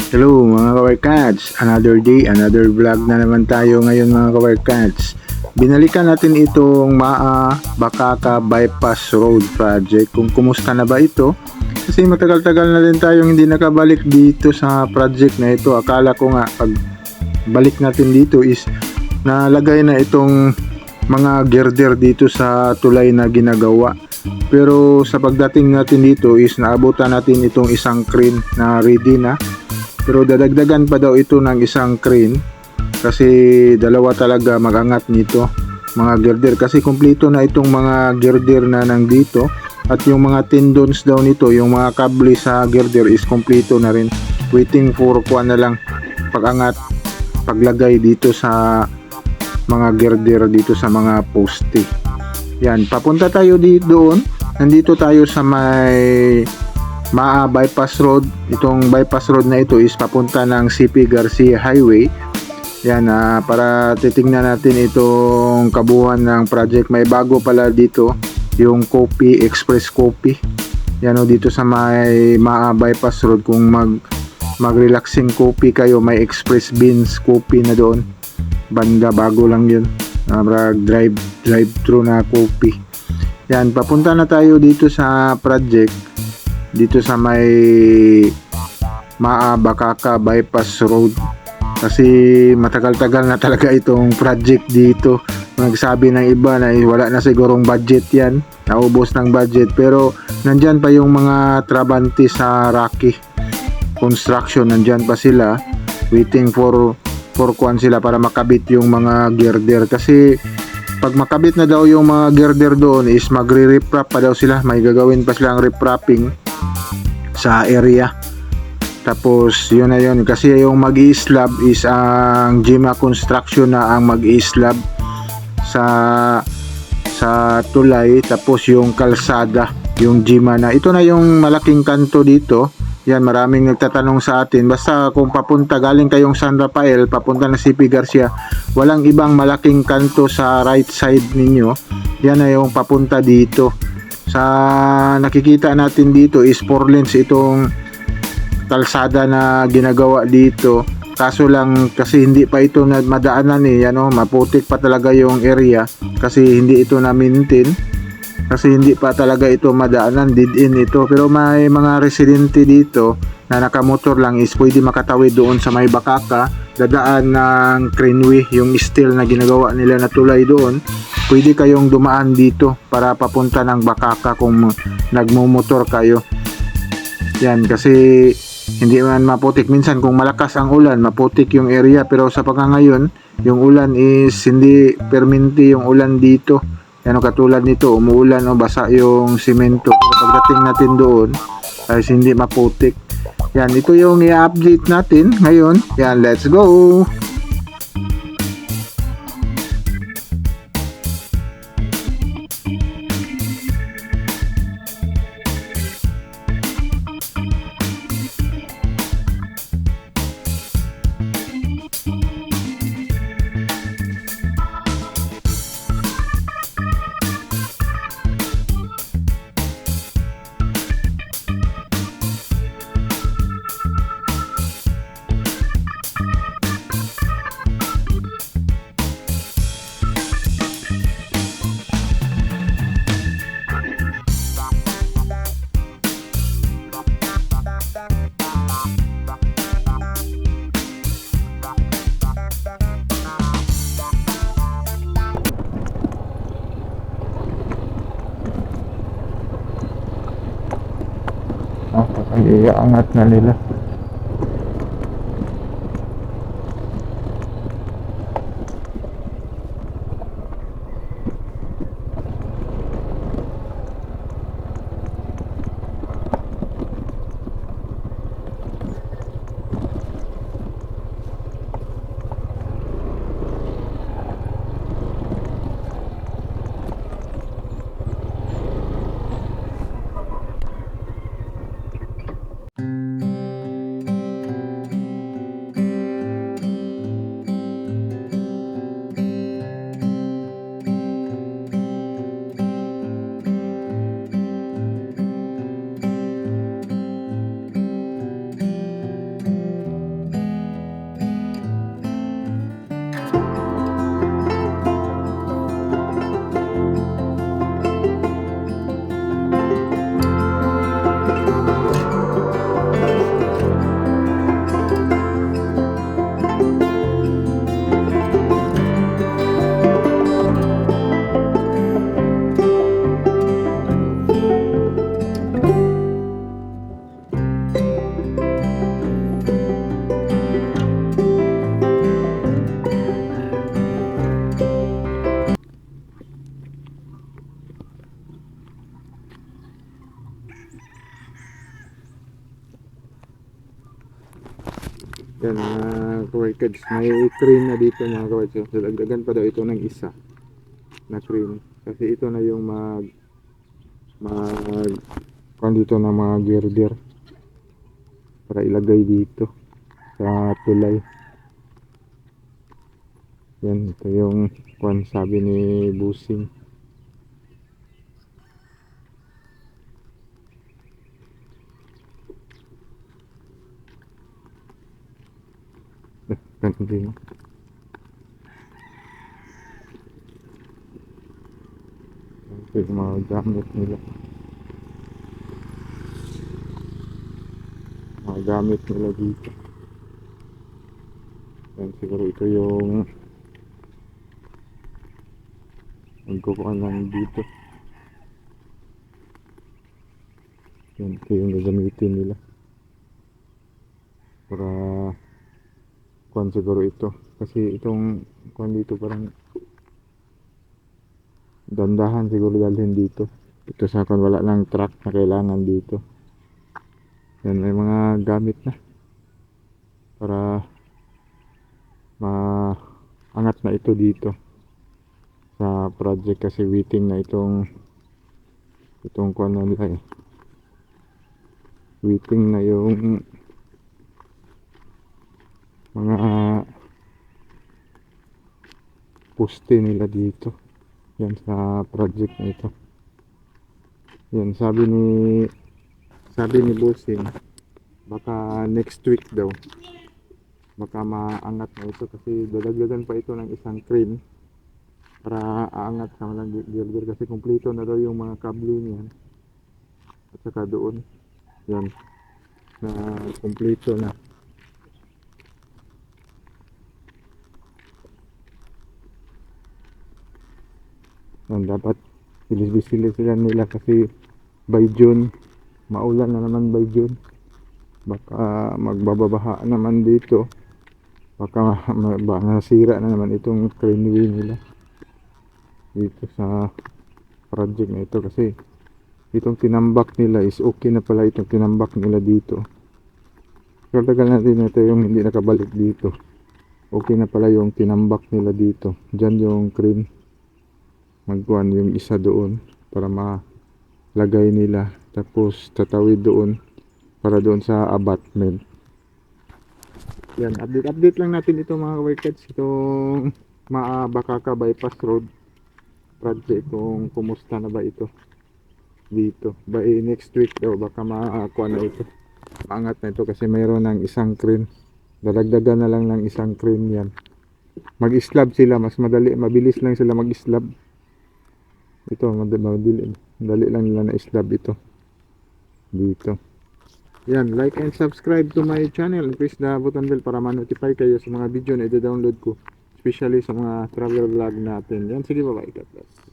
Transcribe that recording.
Hello mga kawarkats, another day, another vlog na naman tayo ngayon mga kawarkats. Binalikan natin itong Bakaka Bypass Road Project, kung kumusta na ba ito. Kasi matagal-tagal na rin tayong hindi nakabalik dito sa project na ito. Akala ko nga pag balik natin dito is nalagay na itong mga girder dito sa tulay na ginagawa. Pero sa pagdating natin dito is naabutan natin itong isang crane na ready na. Pero dadagdagan pa daw ito ng isang crane kasi dalawa talaga magangat nito mga girder, kasi kumpleto na itong mga girder na nandito at yung mga tendons daw nito, yung mga kable sa girder is kumpleto na rin, waiting for kuha na lang pagangat, paglagay dito sa mga girder dito sa mga poste. Yan, papunta tayo doon. Nandito tayo sa may Bypass Road. Itong bypass road na ito is papunta ng CP Garcia Highway. Yan, para titingnan natin itong kabuuan ng project. May bago pala dito, yung Coffee, Express Coffee. Yan o, dito sa may Bypass Road, kung mag-relaxing coffee kayo, may Express Beans Coffee na doon. Banda, bago lang yun. Drive-thru na coffee. Yan, papunta na tayo dito sa project. Dito sa may Bakaka Bypass Road, kasi matagal-tagal na talaga itong project dito. Nagsabi ng iba na wala na sigurong budget yan, naubos ng budget, pero nandyan pa yung mga trabante sa Rocky Construction, nandyan pa sila waiting for kuan sila para makabit yung mga girder. Kasi pag makabit na daw yung mga girder doon is magre-riprap pa daw sila, may gagawin pa silang riprapping sa area. Tapos yun na yun, kasi yung mag-i-slab is ang Jima Construction na ang mag-i-slab sa tulay. Tapos yung kalsada, yung Jima na. Ito na yung malaking kanto dito. Yan, maraming nagtatanong sa atin. Basta kung papunta, galing kayong San Rafael, papunta na CP Garcia, walang ibang malaking kanto sa right side ninyo. Yan na yung papunta dito. Sa nakikita natin dito is 4 lanes itong kalsada na ginagawa dito. Kaso lang kasi hindi pa ito na madaanan maputik pa talaga yung area kasi hindi ito na maintain. Kasi hindi pa talaga ito madaanan, dead end ito. Pero may mga residente dito na nakamotor lang is pwede makatawid doon sa may Bakaka, dadaan ng craneway, yung steel na ginagawa nila na tulay doon. Pwede kayong dumaan dito para papunta ng Bakaka kung nagmumotor kayo. Yan, kasi hindi man maputik. Minsan kung malakas ang ulan, maputik yung area, pero sa pagkangayon, yung ulan is hindi perminti yung ulan dito. Yan, katulad nito, umuulan o basa yung simento. Pero pagdating natin doon, ay hindi maputik. Yan, ito yung i-update natin ngayon. Yan, let's go! Iangat na nila. Yan mga kawarkads, may crane na dito mga kawarkads. So, dagdagan pa daw ito ng isa na crane. Kasi ito na yung mag kung dito na mga girder para ilagay dito sa tulay. Yan, ito yung kung sabi ni Busing. Ganun din. Ito yung mga gamit nila. Mga gamit nila dito. Yan, siguro ito yung magkukuha lang dito. Yan, ito yung gagamitin nila. Para kuhan siguro ito. Kasi itong kuhan dito parang dandahan siguro dalhin dito. Ito sa kung wala lang truck na kailangan dito. Yan, may mga gamit na. Para maangat na ito dito sa project kasi waiting na itong kuan na nila eh. Waiting na yung mga poste nila dito. Yan sa project na ito. Yan, sabi ni Bossing baka next week daw baka maangat na ito kasi dadagdagan pa ito ng isang crane para aangat sa malang girder kasi kumpleto na daw yung mga kable niyan at saka doon yan na kumpleto na. Yan, dapat bilis-bilis sila nila kasi by June maulan na naman by June, baka magbabaha naman dito, baka nasira na naman itong crane wheel nila dito sa project na ito kasi itong tinambak nila is okay na pala itong tinambak nila dito. Katagal natin ito yung hindi nakabalik dito, okay na pala yung tinambak nila dito. Dyan yung crane magkuhan yung isa doon para malagay nila, tapos tatawid doon para doon sa abutment. Yan, update lang natin ito mga kawarkads, itong Bakaka bypass road project kung kumusta na ba ito dito. By next week daw baka makakuha na ito, maangat na ito kasi mayroon ng isang crane, dadagdagan na lang ng isang crane. Yan, mag-slab sila, mas madali, mabilis lang sila mag-slab. Ito madali lang nila na slab ito dito. Yan, like and subscribe to my channel and press the button bell para ma-notify kayo sa mga video na i-download ko, especially sa mga travel vlog natin. Yan, sige, bye bye, God bless.